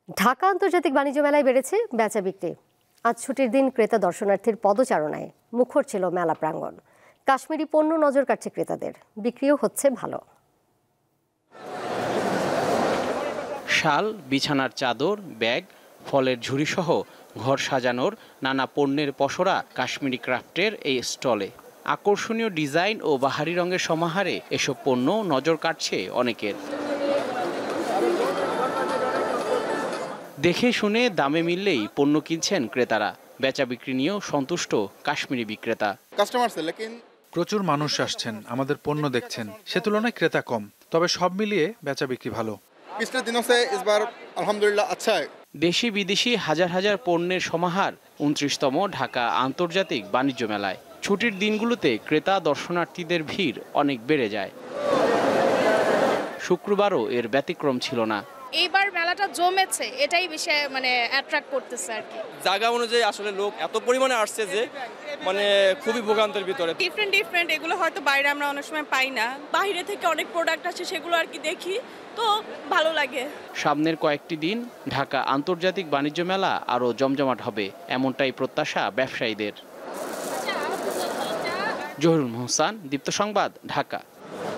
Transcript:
ঢাকা আন্তর্জাতিক বাণিজ্য মেলায় বেড়েছে বেচা বিক্রি। আজ ছুটির দিন ক্রেতা দর্শনার্থীর পদচারণায় মুখর ছিল মেলা প্রাঙ্গণ। কাশ্মীরি পণ্য নজর কাটছে ক্রেতাদের, বিক্রিও হচ্ছে ভালো। শাল, বিছানার চাদর, ব্যাগ, ফলের ঝুড়িসহ ঘর সাজানোর নানা পণ্যের পসরা কাশ্মীরি ক্রাফটের এই স্টলে। আকর্ষণীয় ডিজাইন ও বাহারি রঙের সমাহারে এসব পণ্য নজর কাটছে অনেকের। দেখে শুনে দামে মিললেই পণ্য কিনছেন ক্রেতারা। বেচা বিক্রি নিয়েও সন্তুষ্ট কাশ্মীরি বিক্রেতা। প্রচুর মানুষ আসছেন, আমাদের পণ্য দেখছেন, সে তুলনায় ক্রেতা কম, তবে সব মিলিয়ে বেচা বিক্রি ভালো। দেশি বিদেশি হাজার হাজার পণ্যের সমাহার 29তম ঢাকা আন্তর্জাতিক বাণিজ্য মেলায়। ছুটির দিনগুলোতে ক্রেতা দর্শনার্থীদের ভিড় অনেক বেড়ে যায়। শুক্রবারও এর ব্যতিক্রম ছিল না। এইবার মেলাটা জমেছে, এটাই বেশি অ্যাট্রাক্ট করতেছে আর কি। জায়গা অনুযায়ী আসলে লোক এত পরিমাণে আসছে যে খুবই ভোগান্তের ভিতরে। ডিফারেন্ট এগুলো হয়তো বাইরে আমরা অনেক সময় পাই না। বাইরে থেকে অনেক প্রোডাক্ট আসে, সেগুলো আর কি দেখি, তো ভালো লাগে। সামনের কয়েকটি দিন ঢাকা আন্তর্জাতিক বাণিজ্য মেলা আরও জমজমাট হবে, এমনটাই প্রত্যাশা ব্যবসায়ীদের। জহিরুল মোহসান, দীপ্ত সংবাদ, ঢাকা।